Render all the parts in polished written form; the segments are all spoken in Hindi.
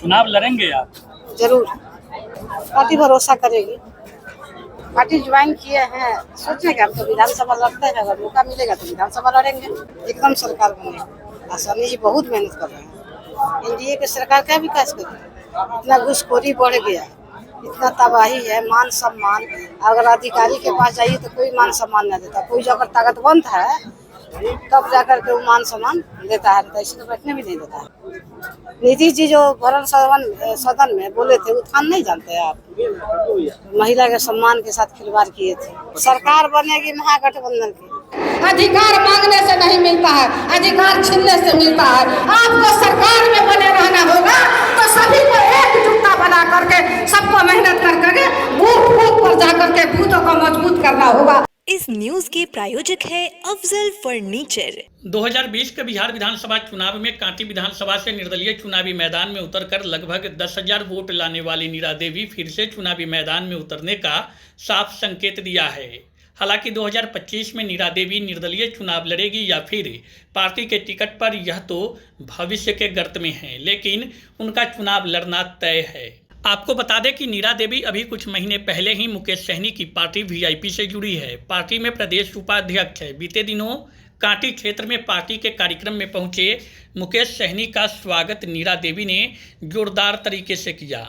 चुनाव लड़ेंगे आप? जरूर। पार्टी भरोसा करेगी। पार्टी ज्वाइन किए हैं, सोचे कि हम तो विधानसभा लड़ते हैं, अगर मौका मिलेगा तो विधानसभा लड़ेंगे। एकदम सरकार बनेगी। आसानी जी बहुत मेहनत कर रहे हैं। एनडीए की सरकार क्या विकास कर रही है? इतना घुसखोरी बढ़ गया, इतना तबाही है, मान सम्मान। अगर अधिकारी के पास जाइए तो कोई मान सम्मान न देता। कोई जो अगर ताकतवंत है तब जाकर के वो मान सम्मान देता है, तो ऐसे तो बैठने भी नहीं देता है। नीतीश जी जो भरण सदन में बोले थे, उत्थान नहीं जानते आप? महिला के सम्मान के साथ खिलवाड़ किए थे। सरकार बनेगी महागठबंधन की। अधिकार मांगने से नहीं मिलता है, अधिकार छीनने से मिलता है। आपको सरकार में बने रहना होगा तो सभी को एकजुटता बना करके, सबको मेहनत कर करके बूथ बूथ पर जाकर के बूथों को मजबूत करना होगा। इस न्यूज के प्रायोजक है अफजल फर्नीचर। 2020 के बिहार विधानसभा चुनाव में कांटी विधानसभा से निर्दलीय चुनावी मैदान में उतरकर लगभग 10,000 वोट लाने वाली नीरा देवी फिर से चुनावी मैदान में उतरने का साफ संकेत दिया है। हालांकि 2025 में नीरा देवी निर्दलीय चुनाव लड़ेगी या फिर पार्टी के टिकट पर, यह तो भविष्य के गर्त में है, लेकिन उनका चुनाव लड़ना तय है। आपको बता दें कि नीरा देवी अभी कुछ महीने पहले ही मुकेश सहनी की पार्टी वीआईपी से जुड़ी है। पार्टी में प्रदेश उपाध्यक्ष है। बीते दिनों कांटी क्षेत्र में पार्टी के कार्यक्रम में पहुंचे मुकेश सहनी का स्वागत नीरा देवी ने जोरदार तरीके से किया।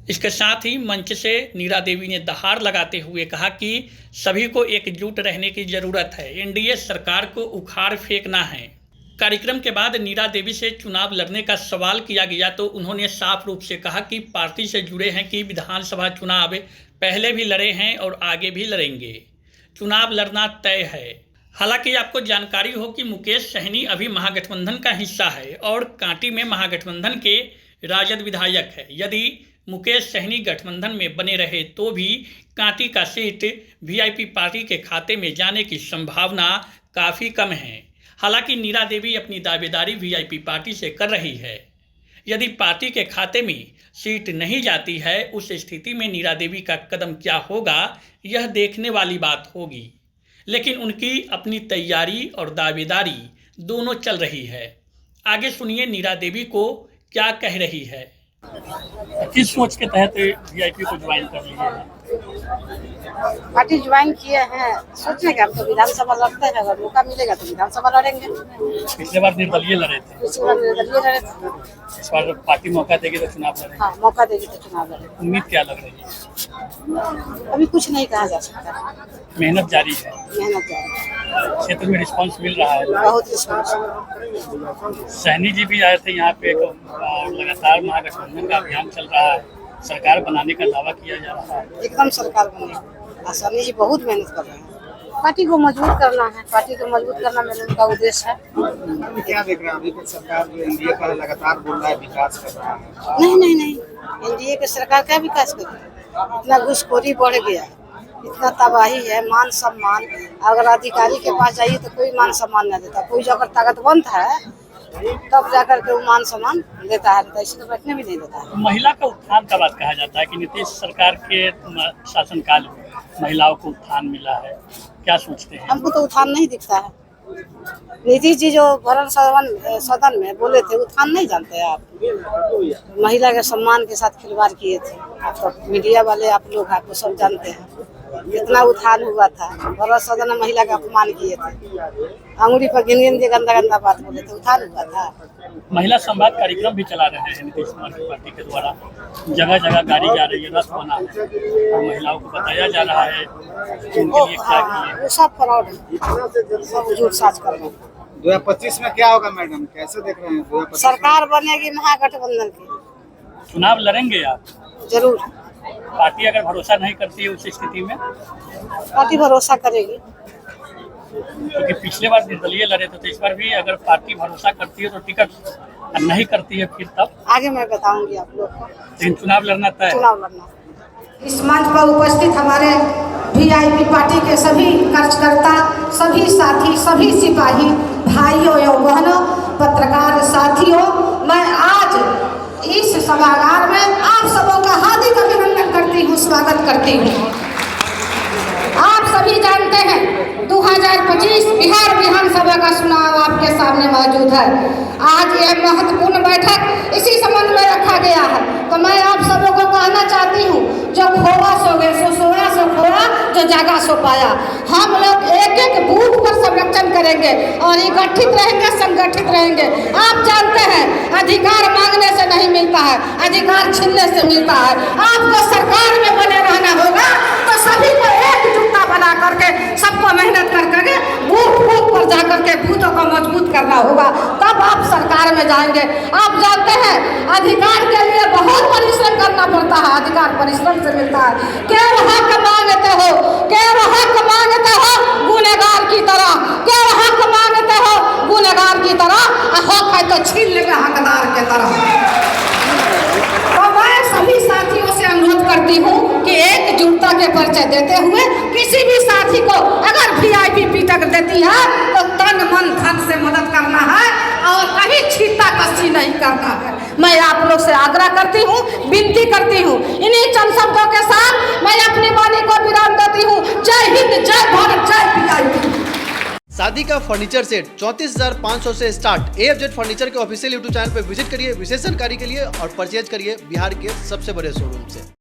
इसके साथ ही मंच से नीरा देवी ने दहाड़ लगाते हुए कहा कि सभी को एकजुट रहने की जरूरत है, एनडीए सरकार को उखाड़ फेंकना है। कार्यक्रम के बाद नीरा देवी से चुनाव लड़ने का सवाल किया गया तो उन्होंने साफ रूप से कहा कि पार्टी से जुड़े हैं, कि विधानसभा चुनाव पहले भी लड़े हैं और आगे भी लड़ेंगे, चुनाव लड़ना तय है। हालांकि आपको जानकारी हो कि मुकेश सहनी अभी महागठबंधन का हिस्सा है और कांटी में महागठबंधन के राजद विधायक है। यदि मुकेश सहनी गठबंधन में बने रहे तो भी कांटी का सीट वीआईपी पार्टी के खाते में जाने की संभावना काफ़ी कम है। हालांकि नीरा देवी अपनी दावेदारी वीआईपी पार्टी से कर रही है। यदि पार्टी के खाते में सीट नहीं जाती है, उस स्थिति में नीरा देवी का कदम क्या होगा, यह देखने वाली बात होगी। लेकिन उनकी अपनी तैयारी और दावेदारी दोनों चल रही है। आगे सुनिए नीरा देवी को क्या कह रही है। किस सोच के तहत वीआईपी को ज्वाइन कर लिए हैं? पार्टी ज्वाइन किए हैं, सोचे कि हम तो विधानसभा लड़ते हैं, अगर मौका मिलेगा तो विधानसभा लड़ेंगे। पिछले बार निर्दलीय लड़े थे, पिछली बार निर्दलीय लड़े थे। इस बार पार्टी मौका देगी तो चुनाव लड़ेंगे। हाँ, मौका देगी तो चुनाव लड़ेंगे। उम्मीद क्या लग रही है? अभी कुछ नहीं कहा जा सकता। मेहनत जारी है। मेहनत जारी। क्षेत्र में रिस्पांस मिल रहा है। बहुत रिस्पांस। सहनी जी भी आए थे यहाँ पे, लगातार महागठबंधन का अभियान चल रहा है, सरकार बनाने का दावा किया जा रहा है। एकदम सरकार बनेगी। आसानी जी बहुत मेहनत कर रहे हैं। पार्टी को मजबूत करना है, पार्टी को मजबूत करना मेरा उनका उद्देश्य है। क्या देख रहे हैं अभी तक सरकार जो एनडीए का लगातार बोल रहा है विकास कर रहा है? नहीं, एनडीए की सरकार क्या विकास कर रही है? इतना घुसखोरी बढ़ गया, इतना तबाही है, मान सम्मान। अगर अधिकारी के पास जाइए तो कोई मान सम्मान न देता। कोई जो अगर ताकतवंत है तब जाकर के वो मान सम्मान देता है, तो ऐसे तो बैठने भी नहीं देता है। महिला का उत्थान का बात कहा जाता है कि नीतीश सरकार के शासनकाल में महिलाओं को उत्थान मिला है, क्या सोचते हैं? हमको तो उत्थान नहीं दिखता है। नीतीश जी जो भरण सदन में बोले थे, उत्थान नहीं जानते आप? महिला के सम्मान के साथ खिलवाड़ किए थे। आप तो मीडिया वाले, आप लोग आपको सब जानते हैं कितना उत्थान हुआ था। भरण सदन में महिला का अपमान किए थे, अंगुली पर गिन के गंदा बात बोले थे, उत्थान हुआ था। महिला संवाद कार्यक्रम भी चला रहे हैं नीतीश कुमार की पार्टी के द्वारा, जगह जगह गाड़ी जा रही है, रथ बना है और महिलाओं को बताया जा रहा है कि उनके लिए क्या किए। वो सब फ्रॉड है, सब झूठ साच कर रहे हैं। 2025 में क्या होगा मैडम, कैसे देख रहे हैं 2025? सरकार बनेगी महागठबंधन की। चुनाव लड़ेंगे आप? जरूर। पार्टी अगर भरोसा नहीं करती है उस स्थिति में? पार्टी भरोसा करेगी। क्योंकि पिछले बार निर्दलीय लड़े थे, तो इस बार भी अगर पार्टी भरोसा करती है तो टिकट, नहीं करती है फिर तब आगे मैं बताऊंगी आप लोग को। लेकिन चुनाव लड़ना तय है। चुनाव लड़ना। इस मंच पर उपस्थित हमारे वीआईपी पार्टी के सभी कार्यकर्ता, सभी साथी, सभी सिपाही भाइयों एवं बहनों, पत्रकार साथियों, मैं आज इस सभागार में आप सबों का हार्दिक अभिनंदन करती हूँ, स्वागत करती हूँ। आप सभी जानते हैं 2025 बिहार विधानसभा का चुनाव आपके सामने मौजूद है। आज यह महत्वपूर्ण बैठक इसी समय विकास हो पाया। हम लोग एक एक बूथ पर संरक्षण करेंगे और इकट्ठित रहेंगे, संगठित रहेंगे। आप जानते हैं अधिकार मांगने से नहीं मिलता है, अधिकार छीनने से मिलता है। आपको सरकार में बने रहना होगा तो सभी को एकजुटता बना करके, सबको मेहनत कर करके बूथ बूथ पर जा करके बूथों को मजबूत करना होगा, तब आप सरकार में जाएंगे। आप जानते हैं अधिकार के लिए बहुत परिश्रम करना पड़ता है, अधिकार परिश्रम से मिलता है। केवल हक मांगते हो, केवल हक मांगते हो गुनहगार की तरह, केवल हक मांगते हो गुनहगार की तरह, हक है तो छीन लेंगे हकदार के तरह। तो मैं सभी साथियों से अनुरोध करती हूँ कि एकजुटता के परिचय देते हुए किसी भी साथी को अगर VIP टिकट देती है तो तन मन धन से मदद करना है और कहीं छीता कसी नहीं करना है। मैं आप लोग से आग्रह करती हूँ, विनती करती हूँ। इन्हीं चंद शब्दों के साथ मैं अपनी वाणी को विराम देती हूँ। जय हिंद, जय भारत, जय VIP। शादी का फर्नीचर सेट 34,500 से स्टार्ट। AFZ फर्नीचर के ऑफिशियल YouTube चैनल पर विजिट करिए विशेष जानकारी के लिए और परचेज करिए बिहार के सबसे बड़े शोरूम से।